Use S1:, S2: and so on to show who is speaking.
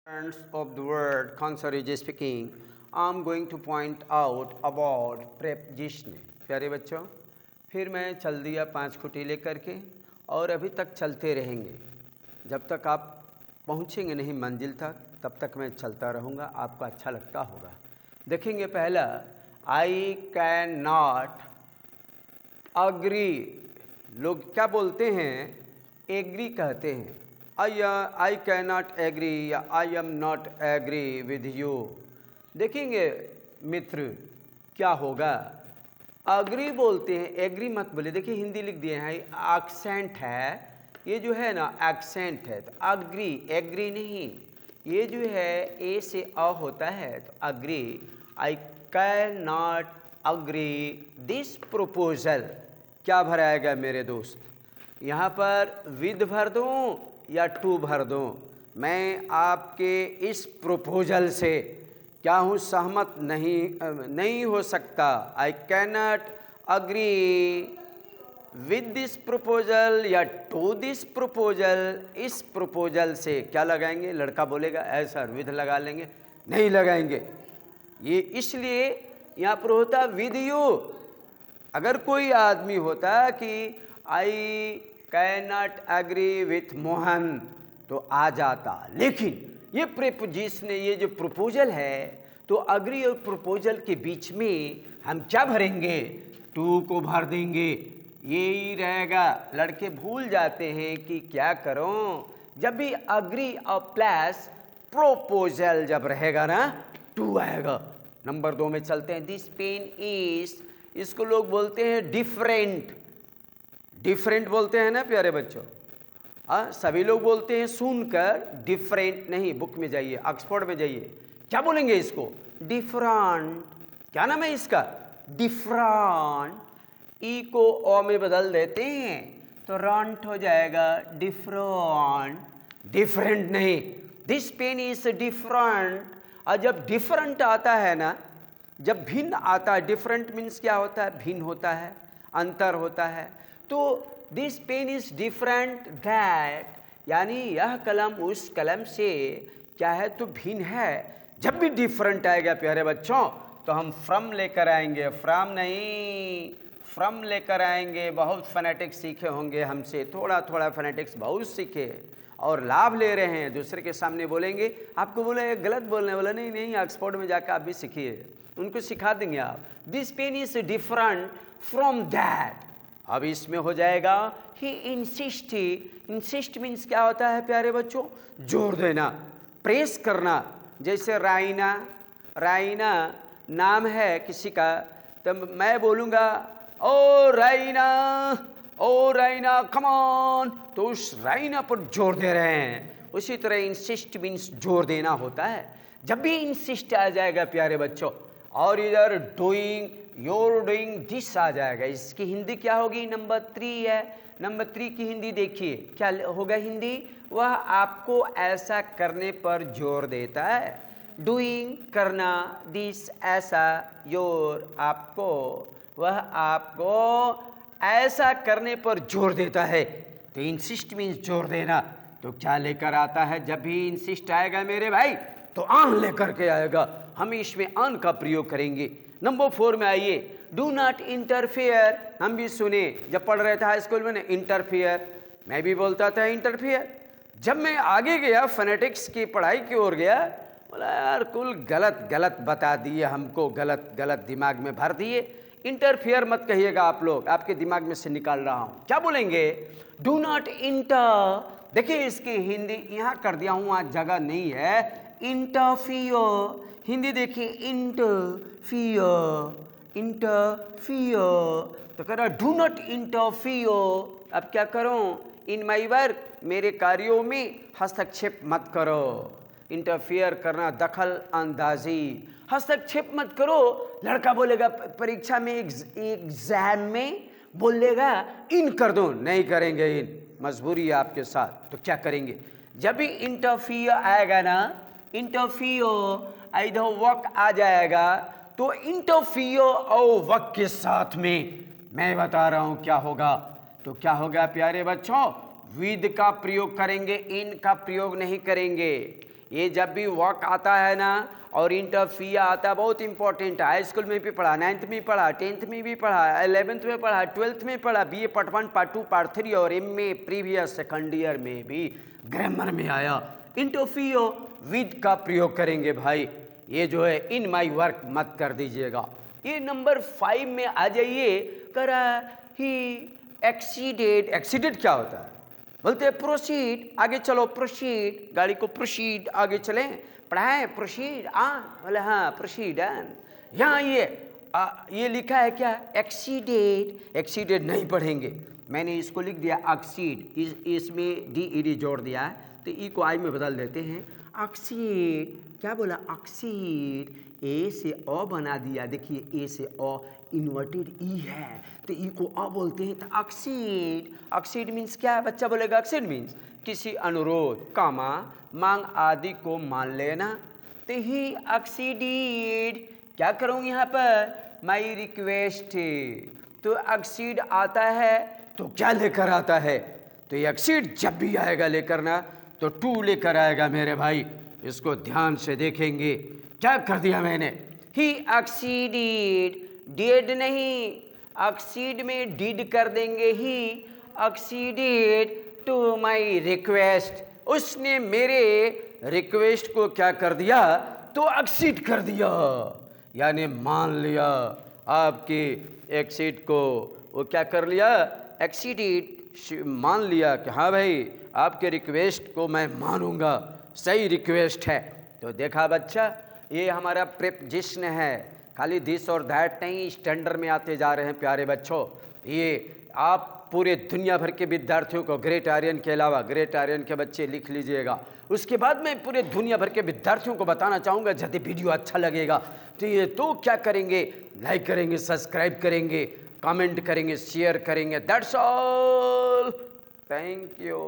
S1: Friends of the word, Khansari is speaking. I am going to point out about preposition. प्यारे बच्चों, फिर मैं चल दिया 5 खुटी लेकर के और अभी तक चलते रहेंगे जब तक आप पहुंचेंगे नहीं मंजिल तक, तब तक मैं चलता रहूँगा। आपको अच्छा लगता होगा। देखेंगे पहला, आई कैन नॉट अग्री। लोग क्या बोलते हैं? एग्री कहते हैं। आई कैन नॉट एग्री या I am not agree with you. देखेंगे मित्र क्या होगा। अग्री बोलते हैं, एग्री मत बोले। देखिए हिंदी लिख दिए हैं, एक्सेंट है, ये जो है ना एक्सेंट है, तो अग्री, एग्री नहीं। ये जो है ए से अ होता है, तो agree. I can not agree this proposal. क्या भराएगा मेरे दोस्त? यहाँ पर विद भर दूँ या टू भर दूँ? मैं आपके इस प्रपोजल से क्या हूँ? सहमत नहीं हो सकता। आई can not agree with this proposal या टू दिस प्रपोजल। इस प्रपोजल से क्या लगाएंगे? लड़का बोलेगा ऐसा, विद लगा लेंगे? नहीं लगाएंगे। ये इसलिए यहाँ पर होता विद यू। अगर कोई आदमी होता कि I can not agree with Mohan तो आ जाता, लेकिन ये प्रीपोजिशन, ये जो प्रपोजल है, तो अग्री और प्रपोजल के बीच में हम क्या भरेंगे? टू को भर देंगे। यही रहेगा। लड़के भूल जाते हैं कि क्या करो, जब भी अग्री और प्लस प्रोपोजल जब रहेगा ना, टू आएगा। नंबर 2 में चलते हैं। दिस पेन इज, इसको लोग बोलते हैं डिफरेंट। डिफरेंट बोलते हैं ना प्यारे बच्चों। सभी लोग बोलते हैं सुनकर, डिफरेंट नहीं। बुक में जाइए, ऑक्सफोर्ड में जाइए, क्या बोलेंगे इसको? डिफरेंट। क्या नाम है इसका? डिफरेंट। ई को ओ में बदल देते हैं तो रंट हो जाएगा डिफरेंट। डिफरेंट नहीं, दिस पेन इज डिफरेंट। और जब डिफरेंट आता है ना, जब भिन्न आता है, डिफरेंट मीन्स क्या होता है? भिन्न होता है, अंतर होता है। तो this pen is different that, यानी यह कलम उस कलम से क्या है? तो भिन्न है। जब भी डिफरेंट आएगा प्यारे बच्चों, तो हम फ्रॉम लेकर आएंगे। फ्रॉम नहीं, फ्रॉम लेकर आएंगे। बहुत फनेटिक्स सीखे होंगे हमसे, थोड़ा थोड़ा फनेटिक्स बहुत सीखे और लाभ ले रहे हैं। दूसरे के सामने बोलेंगे, आपको बोले गलत बोलने वाला, नहीं नहीं, ऑक्सफोर्ड में जाकर आप भी सीखिए, उनको सिखा देंगे आप। This pen is different from that. अब इसमें हो जाएगा ही इंसिस्ट। इंसिस्ट मीन्स क्या होता है प्यारे बच्चों? जोर देना, प्रेस करना। जैसे राइना, राइना नाम है किसी का, तो मैं बोलूँगा ओ राइना, ओ राइना कम ऑन, तो उस राइना पर जोर दे रहे हैं। उसी तरह इंसिस्ट मीन्स जोर देना होता है। जब भी इंसिस्ट आ जाएगा प्यारे बच्चों, और इधर डूइंग, योर डूइंग दिस आ जाएगा, इसकी हिंदी क्या होगी? नंबर 3 है। नंबर 3 की हिंदी देखिए क्या होगा हिंदी? वह आपको ऐसा करने पर जोर देता है। डूइंग करना, दिस ऐसा, योर आपको, वह आपको ऐसा करने पर जोर देता है। तो इंसिस्ट मीन्स जोर देना। तो क्या लेकर आता है? जब भी इंसिस्ट आएगा मेरे भाई, तो ऑन लेकर के आएगा। हम इसमें ऑन का प्रयोग करेंगे। नंबर 4 में आइए, डू नॉट इंटरफेयर। हम भी सुने जब पढ़ रहे थे हाई स्कूल में, इंटरफेयर, मैं भी बोलता था इंटरफेयर। जब मैं आगे गया, फोनेटिक्स की पढ़ाई की ओर गया, बोला यार कुल गलत गलत बता दिए हमको, गलत गलत दिमाग में भर दिए। इंटरफेयर मत कहिएगा आप लोग, आपके दिमाग में से निकाल रहा हूँ। क्या बोलेंगे? Do not inter. देखिए इसकी हिंदी यहाँ कर दिया हूँ, आज जगह नहीं है। इंटरफियर, हिंदी देखिए, इंटरफियर, इंटरफियर। तो कह रहा डू नॉट इंटरफियर। अब क्या करूं? इन माई वर्क, मेरे कार्यों में हस्तक्षेप मत करो। इंटरफियर करना, दखल अंदाजी, हस्तक्षेप मत करो। लड़का बोलेगा परीक्षा में, एग्जाम में बोलेगा इन कर दो, नहीं करेंगे इन, मजबूरी है आपके साथ। तो क्या करेंगे? जब भी इंटरफियर आएगा ना, इंटरफियर इधर वर्क आ जाएगा, तो इंटरफियर और वर्क के साथ में मैं बता रहा हूं क्या होगा। तो क्या होगा प्यारे बच्चों? विद का प्रयोग करेंगे, इन का प्रयोग नहीं करेंगे। ये जब भी वॉक आता है ना और इंटरफियर आता है, बहुत इंपॉर्टेंट है। हाई स्कूल में भी पढ़ा, 9th में पढ़ा, 10th में भी पढ़ा, 11th में पढ़ा, 12th में पढ़ा, BA पार्ट 1 पार्ट 2 पार्ट 3 और MA प्रीवियस सेकंड ईयर में भी ग्रामर में आया। इंटरफियर विद का प्रयोग करेंगे भाई, ये जो है इन माई वर्क मत कर दीजिएगा। ये नंबर 5 में आ जाइए, करा ही एक्सीडेड। एक्सीडेड क्या होता है? बोलते हैं प्रोसीड, आगे चलो, प्रोसीड, गाड़ी को प्रोसीड, आगे चलें, पढ़ाएं, प्रोसीड ऑन, बोले हाँ प्रोसीड ऑन। यहाँ ये लिखा है क्या? एक्सीडेड। एक्सीडेड नहीं पढ़ेंगे, मैंने इसको लिख दिया एक्सीड, इसमें DED जोड़ दिया है, तो ई को आई में बदल देते हैं। ऑक्सीड, क्या बोला? ऑक्सीड, ए से अ बना दिया, देखिए ए से अ इन्वर्टेड ई है, तो ई को अ बोलते हैं, तो ऑक्सीड। ऑक्सीड मीन्स क्या है? बच्चा बोलेगा ऑक्सीड मीन्स किसी अनुरोध, कामा, मांग आदि को मान लेना। तो ही ऑक्सीडेड, क्या करूँ यहाँ पर? My request. तो ऑक्सीड आता है तो क्या लेकर आता है? तो ये ऑक्सीड जब भी आएगा लेकर ना, तो टू लेकर आएगा मेरे भाई, इसको ध्यान से देखेंगे। क्या कर दिया मैंने? ही ऑक्सीडेड, डेड नहीं, ऑक्सीड में डिड कर देंगे। ही ऑक्सीडेड टू माई रिक्वेस्ट, उसने मेरे रिक्वेस्ट को क्या कर दिया? तो ऑक्सीड कर दिया, यानी मान लिया आपके एक्सीड को। वो क्या कर लिया? एक्सीडेड, मान लिया कि हाँ भाई आपके रिक्वेस्ट को मैं मानूंगा, सही रिक्वेस्ट है। तो देखा बच्चा, ये हमारा प्रेपोजिशन है, खाली दिस और दैट नहीं, स्टैंडर्ड में आते जा रहे हैं प्यारे बच्चों। ये आप पूरे दुनिया भर के विद्यार्थियों को, ग्रेट आर्यन के अलावा, ग्रेट आर्यन के बच्चे लिख लीजिएगा। उसके बाद मैं पूरे दुनिया भर के विद्यार्थियों को बताना चाहूँगा, यदि वीडियो अच्छा लगेगा तो ये तो क्या करेंगे? लाइक करेंगे, सब्सक्राइब करेंगे, कमेंट करेंगे, शेयर करेंगे। That's all, thank you.